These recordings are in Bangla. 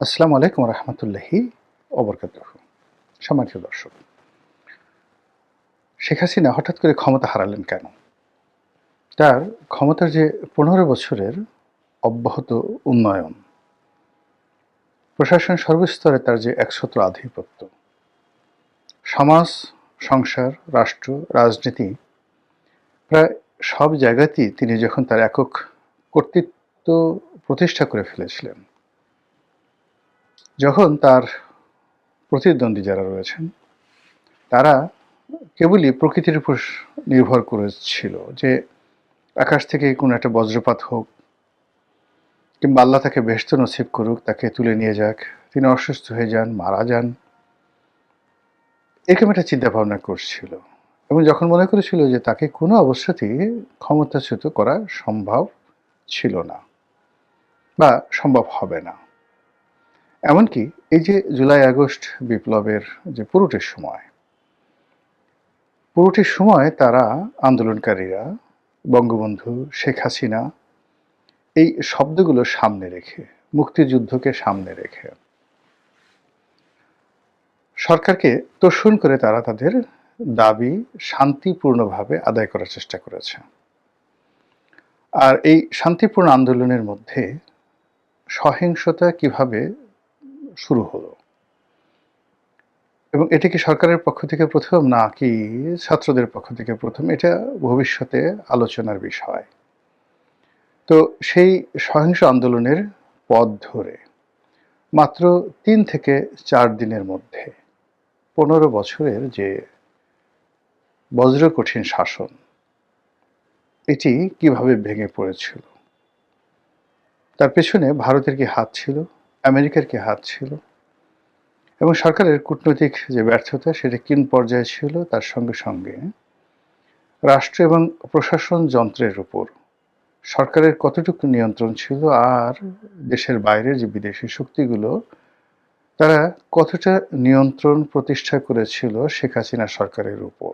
আসসালামু আলাইকুম রহমতুল্লাহি ওবরকাতুহু। সম্মানিত দর্শক, শেখ হাসিনা হঠাৎ করে ক্ষমতা হারালেন কেন? তার ক্ষমতার যে ১৫ বছরের অব্যাহত উন্নয়ন, প্রশাসন সর্বস্তরে তার যে একছত্র আধিপত্য, সমাজ, সংসার, রাষ্ট্র, রাজনীতি প্রায় সব জায়গাতেই তিনি যখন তার একক কর্তৃত্ব প্রতিষ্ঠা করে ফেলেছিলেন, যখন তার প্রতিদ্বন্দ্বী যারা রয়েছেন তারা কেবলই প্রকৃতির উপর নির্ভর করেছিল যে আকাশ থেকে কোনো একটা বজ্রপাত হোক কিংবা আল্লাহ তাকে বেহেশত নসিব করুক, তাকে তুলে নিয়ে যাক, তিনি অসুস্থ হয়ে যান, মারা যান, এরকম একটা চিন্তা ভাবনা করছিল। এবং যখন মনে করেছিল যে তাকে কোনো অবস্থাতেই ক্ষমতাচ্যুত করা সম্ভব ছিল না বা সম্ভব হবে না। এমনকি এই যে জুলাই আগস্ট বিপ্লবের যে পুরোটির সময় তারা আন্দোলনকারীরা বঙ্গবন্ধু, শেখ হাসিনা এই শব্দগুলো সামনে রেখে, মুক্তিযুদ্ধকে সামনে রেখে সরকারকে তোষণ করে তারা তাদের দাবি শান্তিপূর্ণভাবে আদায় করার চেষ্টা করেছে। আর এই শান্তিপূর্ণ আন্দোলনের মধ্যে সহিংসতা কিভাবে শুরু হলো এবং এটি কি সরকারের পক্ষ থেকে প্রথম নাকি ছাত্রদের পক্ষ থেকে প্রথম, এটা ভবিষ্যতে আলোচনার বিষয়। তো সেই সহিংস আন্দোলনের পথ ধরে মাত্র ৩ থেকে ৪ দিনের মধ্যে ১৫ বছরের যে বজ্রকঠিন শাসন, এটি কিভাবে ভেঙে পড়েছিল? তার পেছনে ভারতের কি হাত ছিল? আমেরিকার কি হাত ছিল? এবং সরকারের কূটনৈতিক যে ব্যর্থতা সেটা কিন পর্যায়ে ছিল? তার সঙ্গে সঙ্গে রাষ্ট্র এবং প্রশাসন যন্ত্রের উপর সরকারের কতটুকু নিয়ন্ত্রণ ছিল, আর দেশের বাইরের যে বিদেশি শক্তিগুলো তারা কতটা নিয়ন্ত্রণ প্রতিষ্ঠা করেছিল শেখ হাসিনা সরকারের উপর,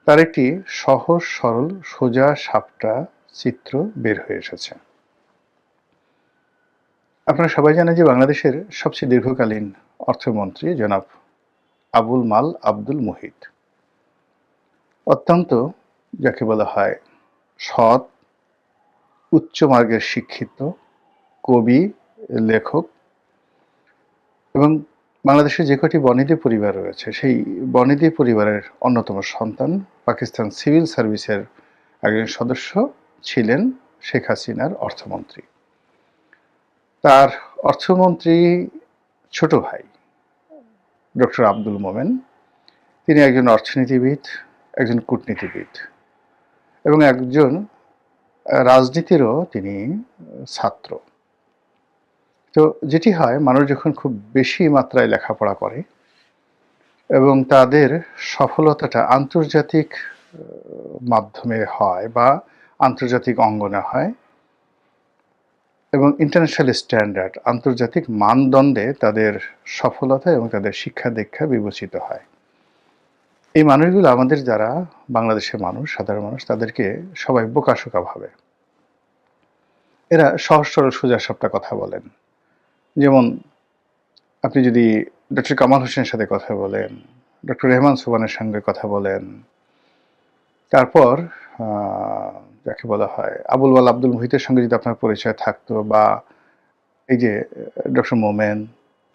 তার একটি সহজ সরল সোজা সাপটা চিত্র বের হয়ে এসেছে। আপনারা সবাই জানেন যে বাংলাদেশের সবচেয়ে দীর্ঘকালীন অর্থমন্ত্রী জনাব আবুল মাল আব্দুল মুহিত অত্যন্ত, যাকে বলা হয়, সৎ, উচ্চ মার্গের শিক্ষিত কবি, লেখক এবং বাংলাদেশের যে কটি বনেদি পরিবার রয়েছে সেই বনেদি পরিবারের অন্যতম সন্তান, পাকিস্তান সিভিল সার্ভিসের একজন সদস্য ছিলেন শেখ হাসিনার অর্থমন্ত্রী। তার অর্থমন্ত্রী ছোট ভাই ডক্টর আব্দুল মোমেন, তিনি একজন অর্থনীতিবিদ, একজন কূটনীতিবিদ এবং একজন রাজনীতিরও তিনি ছাত্র। তো যেটি হয়, মানুষ যখন খুব বেশি মাত্রায় লেখাপড়া করে এবং তাদের সফলতাটা আন্তর্জাতিক মাধ্যমে হয় বা আন্তর্জাতিক অঙ্গনে হয় এবং ইন্টারন্যাশনাল স্ট্যান্ডার্ড, আন্তর্জাতিক মানদণ্ডে তাদের সফলতা এবং তাদের শিক্ষা দীক্ষা বিবেচিত হয়। এই মানুষগুলো আমাদের যারা বাংলাদেশের মানুষ, সাধারণ মানুষ, তাদেরকে সবাই বোকাশোকা ভাবে। এরা সহজ সরল সোজা সাপটা কথা বলেন। যেমন আপনি যদি ডক্টর কামাল হোসেনের সাথে কথা বলেন, ডক্টর রেহমান সোবহানের সঙ্গে কথা বলেন, তারপর যাকে বলা হয় আবুল মাল আব্দুল মুহিতের সঙ্গে যদি আপনার পরিচয় থাকতো, বা এই যে ডক্টর মোমেন,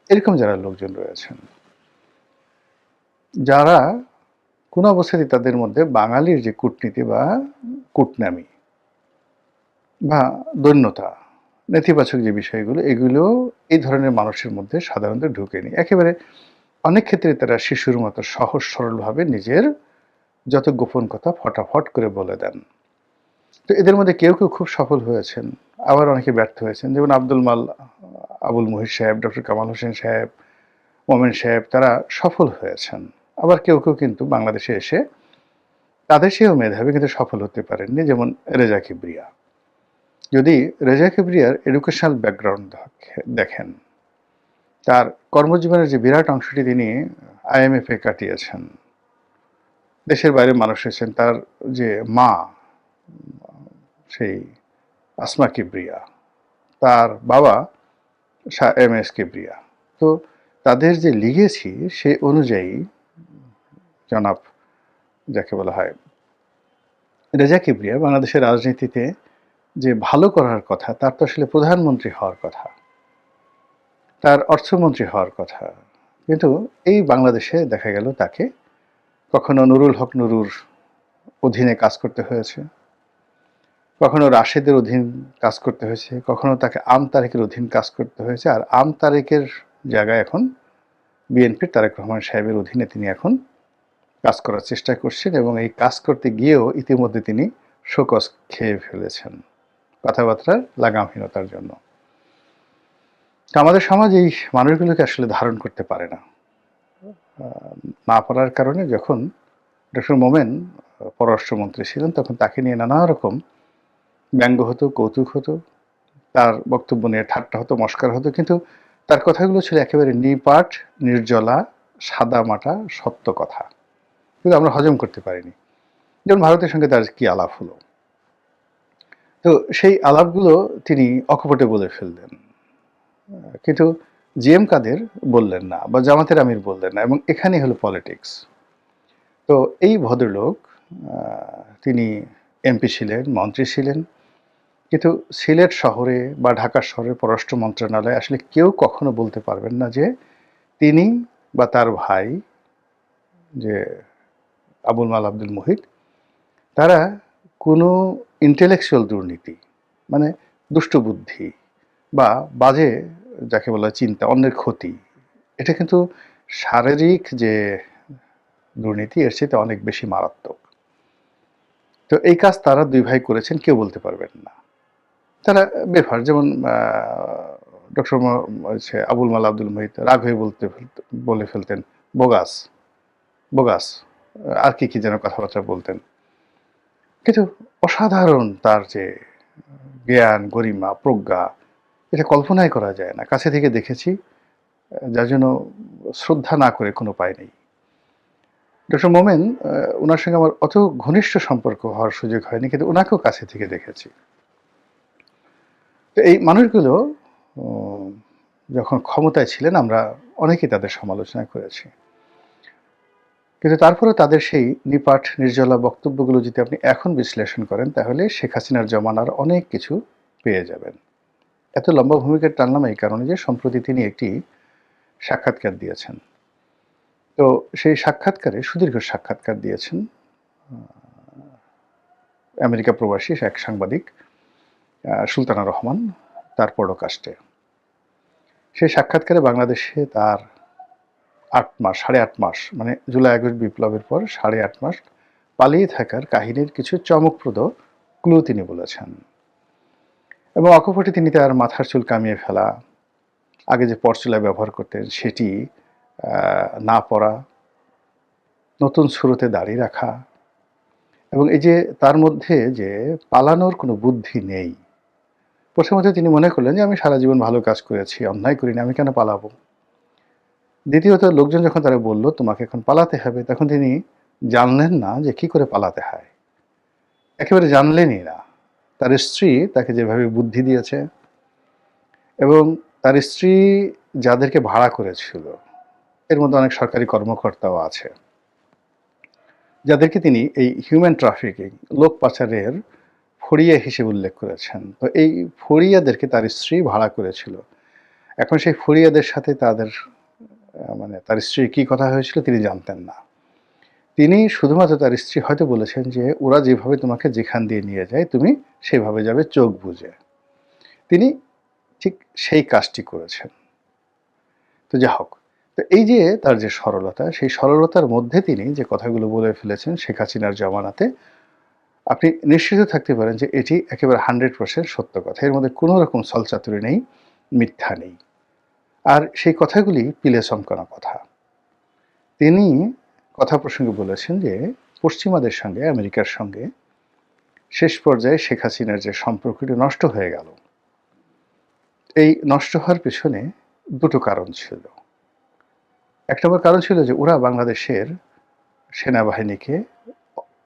এরকম যারা লোকজন রয়েছেন যারা কোনো অবস্থাতেই তাদের মধ্যে বাঙালির যে কূটনীতি বা কূটনামি বা দৈন্যতা, নেতিবাচক যে বিষয়গুলো, এগুলো এই ধরনের মানুষের মধ্যে সাধারণত ঢুকেনি। একেবারে অনেক ক্ষেত্রে তারা শিশুর মতো সহজ সরলভাবে নিজের যত গোপন কথা ফটাফট করে বলে দেন। তো এদের মধ্যে কেউ কেউ খুব সফল হয়েছেন, আবার অনেকে ব্যর্থ হয়েছেন। যেমন আব্দুল মাল আবুল মুহিত সাহেব, ডক্টর কামাল হোসেন সাহেব, মোমেন সাহেব, তারা সফল হয়েছেন। আবার কেউ কেউ কিন্তু বাংলাদেশে এসে তাদের চেয়েও মেধাবী কিন্তু সফল হতে পারেননি, যেমন রেজা কিবরিয়া। যদি রেজা কিবরিয়ার এডুকেশনাল ব্যাকগ্রাউন্ড দেখেন, তার কর্মজীবনের যে বিরাট অংশটি তিনি IMF এ কাটিয়েছেন, দেশের বাইরে মানুষ হয়েছেন, তার যে মা সেই আসমা কিবরিয়া, তার বাবা এম এস কিবরিয়া। তো তাদের যে লিগেছি সে অনুযায়ী জনাব যাকে বলা হয় রেজা কিবরিয়া বাংলাদেশের রাজনীতিতে যে ভালো করার কথা, তার তো আসলে প্রধানমন্ত্রী হওয়ার কথা, তার অর্থমন্ত্রী হওয়ার কথা। কিন্তু এই বাংলাদেশে দেখা গেল তাকে কখনো নুরুল হক নুরুর অধীনে কাজ করতে হয়েছে, কখনো রাশেদের অধীন কাজ করতে হয়েছে, কখনো তাকে আম তারেকের অধীন কাজ করতে হয়েছে। আর আম তারেকের জায়গায় এখন বিএনপির তারেক রহমান সাহেবের অধীনে তিনি এখন কাজ করার চেষ্টা করছেন, এবং এই কাজ করতে গিয়েও ইতিমধ্যে তিনি শোকজ খেয়ে ফেলেছেন কথাবার্তার লাগামহীনতার জন্য। তো আমাদের সমাজ এই মানুষগুলোকে আসলে ধারণ করতে পারে না। না পারার কারণে যখন ডক্টর মোমেন পররাষ্ট্রমন্ত্রী ছিলেন তখন তাকে নিয়ে নানা রকম ব্যঙ্গ হতো, কৌতুক হতো, তার বক্তব্য নিয়ে ঠাট্টা হতো, মস্কার হতো, কিন্তু তার কথাগুলো ছিল একেবারে নিপাট, নির্জলা, সাদামাটা সত্য কথা, কিন্তু আমরা হজম করতে পারিনি। যেমন ভারতের সঙ্গে তার কি আলাপ হলো, তো সেই আলাপগুলো তিনি অকপটে বলে ফেললেন, কিন্তু জি এম কাদের বললেন না, বা জামাতের আমির বললেন না, এবং এখানেই হলো পলিটিক্স। তো এই ভদ্রলোক তিনি এমপি ছিলেন, মন্ত্রী ছিলেন, কিন্তু সিলেট শহরে বা ঢাকা শহরের পররাষ্ট্র মন্ত্রণালয়ে আসলে কেউ কখনো বলতে পারবেন না যে তিনি বা তার ভাই যে আবুল মাল আব্দুল মুহিত তারা কোনো ইন্টেলেকচুয়াল দুর্নীতি, মানে দুষ্টবুদ্ধি বা বাজে যাকে বলা চিন্তা, অন্যের ক্ষতি, এটা কিন্তু শারীরিক যে দুর্নীতি এর চেয়ে অনেক বেশি মারাত্মক। তো এই কাজ তারা দুই ভাই করেছেন, কেউ বলতে পারবেন না। তারা বেফার, যেমন ডক্টর আবুল মাল আব্দুল মুহিত রাগ হয়ে বলে ফেলতেন বোগাস বোগাস, আর কি কি যেন কথাবার্তা বলতেন, কিন্তু অসাধারণ তার যে জ্ঞান, গরিমা, প্রজ্ঞা, এটা কল্পনাই করা যায় না। কাছে থেকে দেখেছি, যার জন্য শ্রদ্ধা না করে কোনো উপায় নেই। ডক্টর মোমেন, ওনার সঙ্গে আমার অত ঘনিষ্ঠ সম্পর্ক হওয়ার সুযোগ হয়নি, কিন্তু ওনাকেও কাছে থেকে দেখেছি। তো এই মানুষগুলো যখন ক্ষমতায় ছিলেন আমরা অনেকেই তাদের সমালোচনা করেছি, কিন্তু তারপরেও তাদের সেই নিপাট নির্জলা বক্তব্যগুলো যদি আপনি এখন বিশ্লেষণ করেন তাহলে শেখ হাসিনার জমানার অনেক কিছু পেয়ে যাবেন। এত লম্বা ভূমিকা টানলাম এই কারণে যে সম্প্রতি তিনি একটি সাক্ষাৎকার দিয়েছেন। তো সেই সাক্ষাৎকারে সুদীর্ঘ সাক্ষাৎকার দিয়েছেন আমেরিকা প্রবাসী এক সাংবাদিক সুলতানা রহমান, তার পডকাস্টে। সেই সাক্ষাৎকারে বাংলাদেশে তার ৮ মাস, ৮.৫ মাস, মানে জুলাই আগস্ট বিপ্লবের পর ৮.৫ মাস পালিয়ে থাকার কাহিনীর কিছু চমকপ্রদ ক্লু তিনি বলেছেন, এবং অকপটে তিনি তার মাথার চুল কামিয়ে ফেলা, আগে যে পরচুলা ব্যবহার করতেন সেটি না পরা, নতুন শুরুতে দাড়ি রাখা, এবং এই যে তার মধ্যে যে পালানোর কোনো বুদ্ধি নেই। প্রথমত তিনি মনে করলেন যে আমি সারা জীবন ভালো কাজ করেছি, অন্যায় করিনি, আমি কেন পালাবো। দ্বিতীয়ত লোকজন যখন তারা বলল তোমাকে এখন পালাতে হবে, তখন তিনি জানলেন না যে কি করে পালাতে হয়, একেবারে জানলেনই না। তার স্ত্রী তাকে যেভাবে বুদ্ধি দিয়েছে, এবং তার স্ত্রী যাদেরকে ভাড়া করেছিল এর মধ্যে অনেক সরকারি কর্মকর্তাও আছে, যাদেরকে তিনি এই হিউম্যান ট্রাফিকিং, লোক পাচারের ফড়িয়া হিসেবে উল্লেখ করেছেন। তো এই ফড়িয়াদেরকে তার স্ত্রী ভাড়া করেছিল। এখন সেই ফড়িয়াদের সাথে তাদের মানে তার স্ত্রীর কী কথা হয়েছিল তিনি জানতেন না। তিনি শুধুমাত্র তার স্ত্রী হয়তো বলেছেন যে ওরা যেভাবে তোমাকে যেখান দিয়ে নিয়ে যায় তুমি সেভাবে যাবে চোখ বুজে। তিনি ঠিক সেই কাজটি করেছেন। তো যা হোক, তো এই যে তার যে সরলতা, সেই সরলতার মধ্যে তিনি যে কথাগুলো বলে ফেলেছেন শেখ হাসিনার জমানাতে, আপনি নিশ্চিত থাকতে পারেন যে এটি একেবারে 100% সত্য কথা। এর মধ্যে কোনো রকম ছলচাতুরি নেই, মিথ্যা নেই। আর সেই কথাগুলি পিলে চমকানো কথা। তিনি কথা প্রসঙ্গে বলেছেন যে পশ্চিমাদের সঙ্গে, আমেরিকার সঙ্গে শেষ পর্যায়ে শেখ হাসিনার যে সম্পর্কটি নষ্ট হয়ে গেল, এই নষ্ট হওয়ার পেছনে দুটো কারণ ছিল। এক নম্বর কারণ ছিল যে ওরা বাংলাদেশের সেনাবাহিনীকে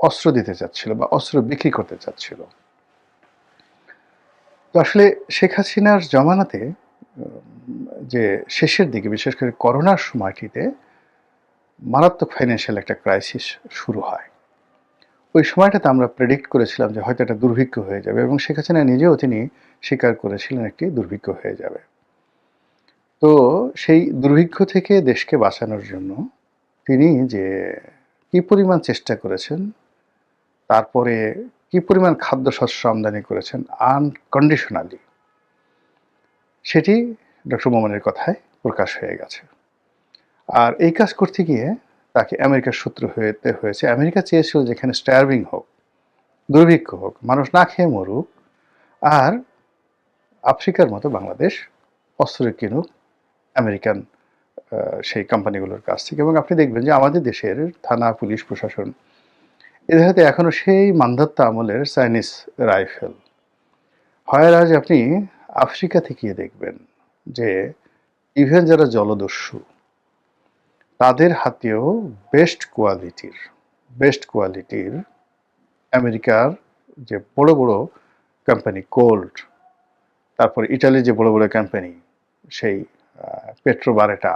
অস্ত্র দিতে চাচ্ছিল বা অস্ত্র বিক্রি করতে চাচ্ছিল। তো আসলে শেখ হাসিনার জমানাতে যে শেষের দিকে বিশেষ করে করোনার সময়টিতে মারাত্মক ফাইন্যান্সিয়াল একটা ক্রাইসিস শুরু হয়। ওই সময়টাতে আমরা প্রেডিক্ট করেছিলাম যে হয়তো একটা দুর্ভিক্ষ হয়ে যাবে এবং শেখ হাসিনা নিজেও তিনি স্বীকার করেছিলেন একটি দুর্ভিক্ষ হয়ে যাবে। তো সেই দুর্ভিক্ষ থেকে দেশকে বাঁচানোর জন্য তিনি যে কি পরিমাণ চেষ্টা করেছেন, তারপরে কি পরিমাণ খাদ্যশস্য আমদানি করেছেন আনকন্ডিশনালি, সেটি ডক্টর মোমেনের কথায় প্রকাশ হয়ে গেছে। আর এই কাজ করতে গিয়ে তাকে আমেরিকার শত্রু হতে হয়েছে। আমেরিকা চেয়েছিল যেখানে স্টার্ভিং হোক, দুর্ভিক্ষ হোক, মানুষ না খেয়ে মরুক, আর আফ্রিকার মতো বাংলাদেশ অস্ত্র কিনুক আমেরিকান সেই কোম্পানিগুলোর কাছ থেকে। এবং আপনি দেখবেন যে আমাদের দেশের থানা, পুলিশ, প্রশাসন এদের হাতে এখনও সেই মান্ধাত্য আমলের চাইনিজ রাইফেল। হয় আজ আপনি আফ্রিকা থেকে দেখবেন যে ইভেন যারা জলদস্যু তাদের হাতেও বেস্ট কোয়ালিটির আমেরিকার যে বড় বড় কোম্পানি কোল্ট, তারপর ইটালির যে বড় বড় কোম্পানি সেই পেট্রোবারেটা,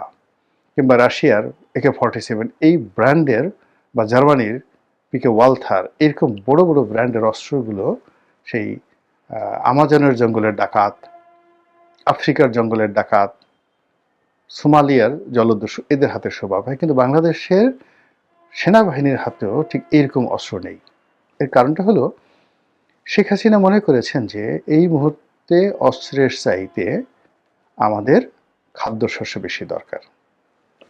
কিংবা রাশিয়ার AK-47 এই ব্র্যান্ডের, বা জার্মানির পিকে ওয়ালথার, এরকম বড় বড় ব্র্যান্ডের অস্ত্রগুলো সেই আমাজনের জঙ্গলের ডাকাত, আফ্রিকার জঙ্গলের ডাকাত, সোমালিয়ার জলদস্যু এদের হাতে শোভা পায়, কিন্তু বাংলাদেশের সেনাবাহিনীর হাতেও ঠিক এইরকম অস্ত্র নেই। এর কারণটা হলো শেখ হাসিনা মনে করেছেন যে এই মুহূর্তে অস্ত্রের চাইতে আমাদের খাদ্যশস্য বেশি দরকার।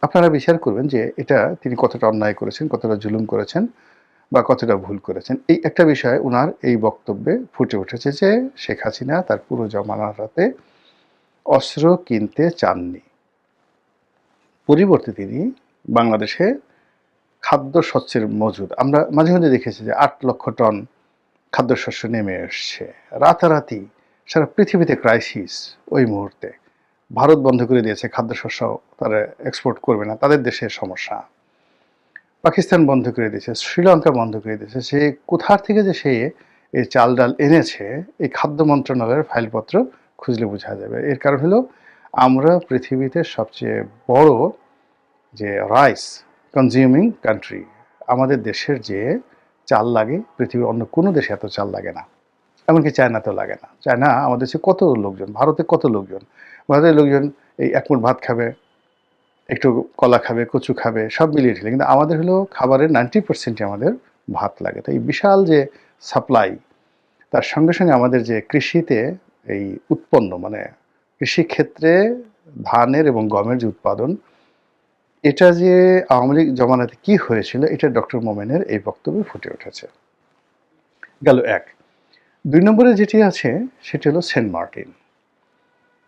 আপনারা বিচার করবেন যে এটা তিনি কতটা অন্যায় করেছেন, কতটা জুলুম করেছেন, বা কতটা ভুল করেছেন। এই একটা বিষয় ওনার এই বক্তব্যে ফুটে উঠেছে যে শেখ হাসিনা তার পুরো জমানার হাতে অস্ত্র কিনতে চাননি। পরিবর্তে তিনি বাংলাদেশে খাদ্যশস্যের মজুদ, আমরা মাঝে মাঝে দেখেছি যে 8 লক্ষ টন খাদ্যশস্য নেমে এসছে রাতারাতি। সারা পৃথিবীতে ক্রাইসিস ওই মুহূর্তে। ভারত বন্ধ করে দিয়েছে খাদ্যশস্য, তারা এক্সপোর্ট করবে না, তাদের দেশের সমস্যা। পাকিস্তান বন্ধ করে দিয়েছে, শ্রীলঙ্কা বন্ধ করে দিয়েছে। সে কোথার থেকে যে সে এই চাল ডাল এনেছে, এই খাদ্য মন্ত্রণালয়ের ফাইলপত্র খুঁজলে বোঝা যাবে। এর কারণ হলো আমরা পৃথিবীতে সবচেয়ে বড় যে রাইস কনজিউমিং কান্ট্রি। আমাদের দেশের যে চাল লাগে পৃথিবীর অন্য কোনো দেশে এত চাল লাগে না, এমনকি চায়নাতেও লাগে না। চায়না আমাদের দেশে কত লোকজন, ভারতে কত লোকজন, ভারতের লোকজন এই এক মুঠ ভাত খাবে, একটু কলা খাবে, কচু খাবে, সব মিলিয়ে ঢেলে। কিন্তু আমাদের হলো খাবারের 90% আমাদের ভাত লাগে। তো এই বিশাল যে সাপ্লাই, তার সঙ্গে সঙ্গে আমাদের যে কৃষিতে এই উৎপন্ন, মানে কৃষিক্ষেত্রে ধানের এবং গমের যে উৎপাদন, এটা যে আওয়ামী লীগ জমানাতে কি হয়েছিল, এটা ডক্টর মোমেনের এই বক্তব্যে ফুটে উঠেছে। গেল এক। 2 নম্বরে যেটি আছে সেটি হলো সেন্ট মার্টিন।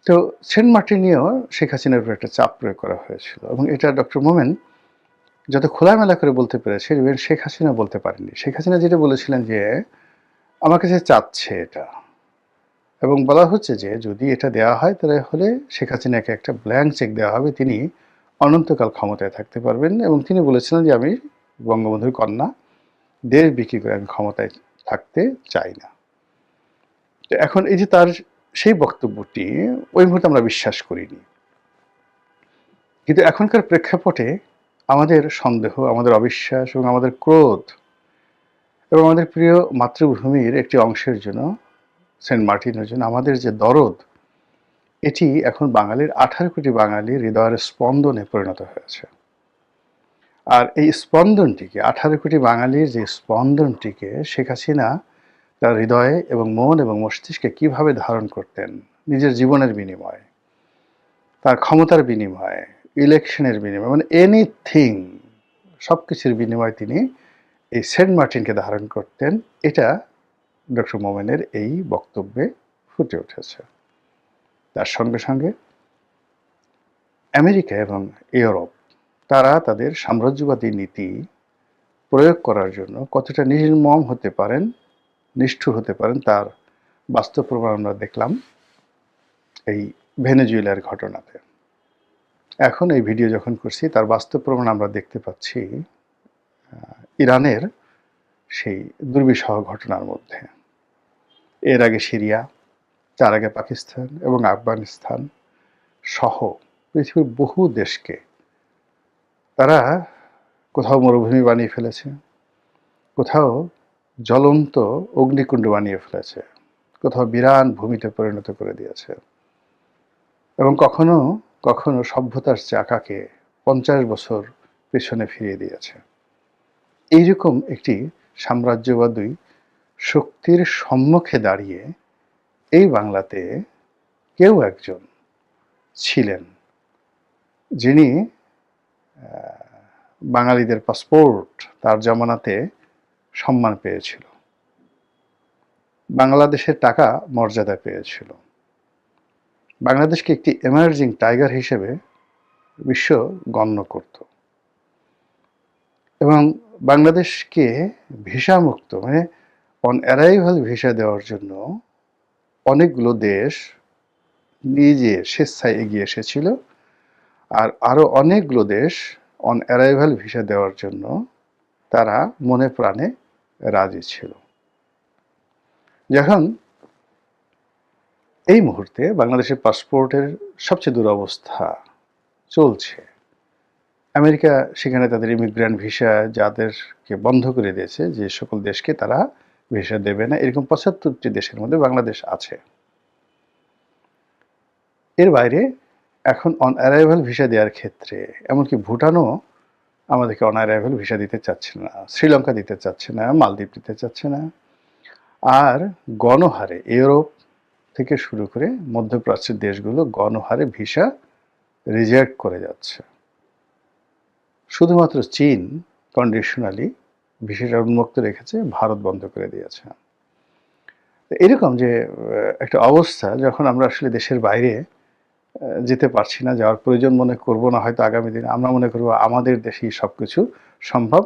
তো সেন্ট মার্টিন নিয়েও শেখ হাসিনার উপর একটা চাপ প্রয়োগ করা হয়েছিল, এবং এটা ডক্টর মোমেন যত খোলামেলা করে বলতে পেরেছে, ইভেন শেখ হাসিনা বলতে পারেননি। শেখ হাসিনা যেটা বলেছিলেন যে আমার কাছে চাচ্ছে এটা, এবং বলা হচ্ছে যে যদি এটা দেওয়া হয় তাহলে শেখ হাসিনাকে একটা ব্ল্যাঙ্ক চেক দেওয়া হবে, তিনি অনন্তকাল ক্ষমতায় থাকতে পারবেন। এবং তিনি বলেছিলেন যে আমি বঙ্গবন্ধুর কন্যা, দেশ বিক্রি করে আমি ক্ষমতায় থাকতে চাই না। তো এখন এই যে তার সেই বক্তব্যটি ওই মুহূর্তে আমরা বিশ্বাস করিনি, কিন্তু এখনকার প্রেক্ষাপটে আমাদের সন্দেহ, আমাদের অবিশ্বাস এবং আমাদের ক্রোধ এবং আমাদের প্রিয় মাতৃভূমির একটি অংশের জন্য, সেন্ট মার্টিনের জন্য আমাদের যে দরদ, এটি এখন বাঙালির 18 কোটি বাঙালির হৃদয়ের স্পন্দনে পরিণত হয়েছে। আর এই স্পন্দনটিকে, 18 কোটি বাঙালির যে স্পন্দনটিকে শেখ হাসিনা তার হৃদয়ে এবং মন এবং মস্তিষ্কে কিভাবে ধারণ করতেন, নিজের জীবনের বিনিময়ে, তার ক্ষমতার বিনিময়ে, ইলেকশনের বিনিময়ে, মানে এনিথিং, সব কিছুর বিনিময়ে তিনি এই সেন্ট মার্টিনকে ধারণ করতেন। এটা ডক্টর মোমেনের এই বক্তব্যে ফুটে উঠেছে। তার সঙ্গে সঙ্গে আমেরিকা এবং ইউরোপ, তারা তাদের সাম্রাজ্যবাদী নীতি প্রয়োগ করার জন্য কতটা নির্মম হতে পারেন, নিষ্ঠুর হতে পারেন, তার বাস্তব প্রমাণ আমরা দেখলাম এই ভেনেজুয়েলার ঘটনাতে। এখন এই ভিডিও যখন করছি তার বাস্তব প্রমাণ আমরা দেখতে পাচ্ছি ইরানের সেই দুর্বিষহ ঘটনার মধ্যে। এর আগে সিরিয়া, তার আগে পাকিস্তান এবং আফগানিস্তান, সহ পৃথিবীর বহু দেশকে তারা কোথাও মরুভূমি বানিয়ে ফেলেছে, কোথাও জ্বলন্ত অগ্নিকুণ্ড বানিয়ে ফেলেছে, কোথাও বিরান ভূমিতে পরিণত করে দিয়েছে, এবং কখনো কখনো সভ্যতার চাকাকে 50 বছর পেছনে ফিরিয়ে দিয়েছে। এইরকম একটি সাম্রাজ্যবাদী শক্তির সম্মুখে দাঁড়িয়ে এই বাংলাতে কেউ একজন ছিলেন যিনি বাঙালিদের পাসপোর্ট তার জমানাতে সম্মান পেয়েছিল, বাংলাদেশের টাকা মর্যাদা পেয়েছিল, বাংলাদেশকে একটি এমার্জিং টাইগার হিসেবে বিশ্ব গণ্য করত, এবং বাংলাদেশকে ভিসা মুক্ত মানে অন অ্যারাইভাল ভিসা দেওয়ার জন্য অনেকগুলো দেশ নিজে স্বেচ্ছায় এগিয়ে এসেছিল, আর আরো অনেকগুলো দেশ অন অ্যারাইভাল ভিসা দেওয়ার জন্য তারা মনে প্রাণে রাজি ছিল। যখন এই মুহূর্তে বাংলাদেশের পাসপোর্টের সবচেয়ে দুরবস্থা চলছে, আমেরিকা সেখানে তাদের ইমিগ্রেন্ট ভিসা যাদেরকে বন্ধ করে দিয়েছে, যে সকল দেশকে তারা ভিসা দেবে না, এরকম 75টি দেশের মধ্যে বাংলাদেশ আছে। এর বাইরে এখন অন অ্যারাইভাল ভিসা দেওয়ার ক্ষেত্রে এমনকি ভুটানও আমাদেরকে অন অ্যারাইভাল ভিসা দিতে চাচ্ছে না, শ্রীলঙ্কা দিতে চাচ্ছে না, মালদ্বীপ দিতে চাচ্ছে না, আর গণহারে ইউরোপ থেকে শুরু করে মধ্যপ্রাচ্যের দেশগুলো গণহারে ভিসা রিজেক্ট করে যাচ্ছে। শুধুমাত্র চীন কন্ডিশনালি ভিসাটা উন্মুক্ত রেখেছে, ভারত বন্ধ করে দিয়েছে। এরকম যে একটা অবস্থা, যখন আমরা আসলে দেশের বাইরে যেতে পারছি না, যাওয়ার প্রয়োজন মনে করব না হয়তো আগামী দিনে, আমরা মনে করবো আমাদের দেশেই সব কিছু সম্ভব,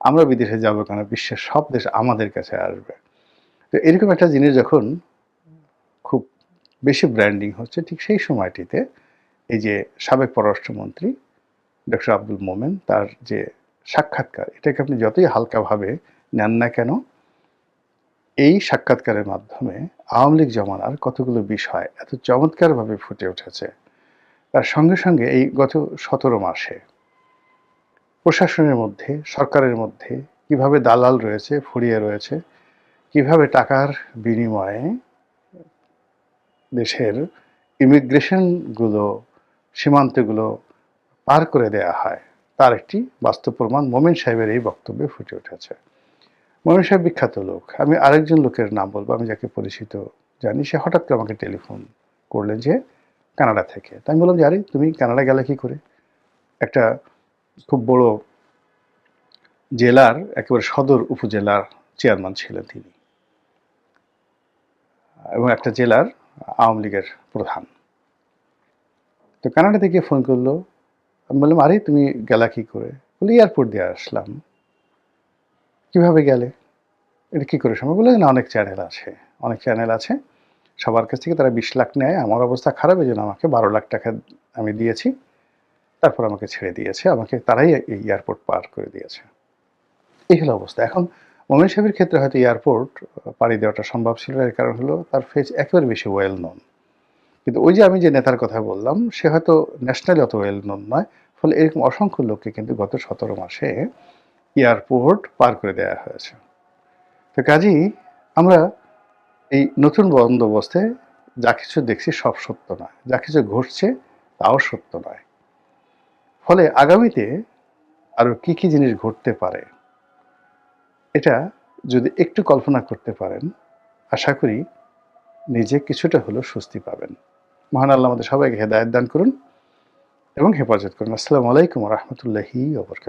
আমরা বিদেশে যাবো কেন, বিশ্বের সব দেশ আমাদের কাছে আসবে। তো এরকম একটা জিনিস যখন খুব বেশি ব্র্যান্ডিং হচ্ছে, ঠিক সেই সময়টিতে এই যে সাবেক পররাষ্ট্রমন্ত্রী ডক্টর আব্দুল মোমেন তার যে সাক্ষাৎকার, এটাকে আপনি যতই হালকাভাবে নেন না কেন, এই সাক্ষাৎকারের মাধ্যমে আওয়ামী লীগ জমানার কতগুলো বিষয় এত চমৎকারভাবে ফুটে উঠেছে। তার সঙ্গে সঙ্গে এই গত 17 মাসে প্রশাসনের মধ্যে, সরকারের মধ্যে কিভাবে দালাল রয়েছে, ফুরিয়ে রয়েছে, কিভাবে টাকার বিনিময়ে দেশের ইমিগ্রেশনগুলো, সীমান্তগুলো পার করে দেয়া হয়, তার একটি বাস্তব প্রমাণ মোমেন সাহেবের এই বক্তব্যে ফুটে উঠেছে। মোমেন সাহেব বিখ্যাত লোক। আমি আরেকজন লোকের নাম বলবো, আমি যাকে পরিচিত জানি, সে হঠাৎ করে আমাকে টেলিফোন করলেন যে কানাডা থেকে। তাই আমি বললাম যে আরে তুমি কানাডা গেলে কি করে? একটা খুব বড় জেলার একেবারে সদর উপজেলার চেয়ারম্যান ছিলেন তিনি, এবং একটা জেলার আওয়ামী লীগের প্রধান। তো কানাডা থেকে ফোন করলো। আমি বললাম আরে তুমি গেলা কি করে? বলে এয়ারপোর্ট দিয়ে আসলাম। কিভাবে গেলে? এটা কি করে সম্ভব? বলে না, অনেক চ্যানেল আছে, অনেক চ্যানেল আছে, সবার কাছ থেকে তারা 20 লাখ নেয়, আমার অবস্থা খারাপ, এই জন্য আমাকে 12 লাখ টাকা আমি দিয়েছি, তারপর আমাকে ছেড়ে দিয়েছে, আমাকে তারাই এই এয়ারপোর্ট পার করে দিয়েছে। এই হলো অবস্থা। এখন মোমেন সাহেবের ক্ষেত্রে হয়তো এয়ারপোর্ট পাড়ি দেওয়াটা সম্ভব ছিল, এর কারণ হলো তার ফেস একেবারে বেশি ওয়েল নোন। কিন্তু ওই যে আমি যে নেতার কথা বললাম, সে হয়তো ন্যাশনালি অত ওয়েল নোন নয়, ফলে এরকম অসংখ্য লোককে কিন্তু গত 17 মাসে এয়ারপোর্ট পার করে দেওয়া হয়েছে। তো কাজেই আমরা এই নতুন বন্দোবস্তে যা কিছু দেখছি সব সত্য নয়, যা কিছু ঘটছে তাও সত্য নয়। ফলে আগামীতে আরো কি কি জিনিস ঘটতে পারে, এটা যদি একটু কল্পনা করতে পারেন, আশা করি নিজে কিছুটা হলেও স্বস্তি পাবেন। মহান আল্লাহ আমাদের সবাইকে হেদায়েত দান করুন এবং হেফাজত করুন। আসসালামু আলাইকুম ওয়া রাহমাতুল্লাহি ওয়া বারাকাতুহু।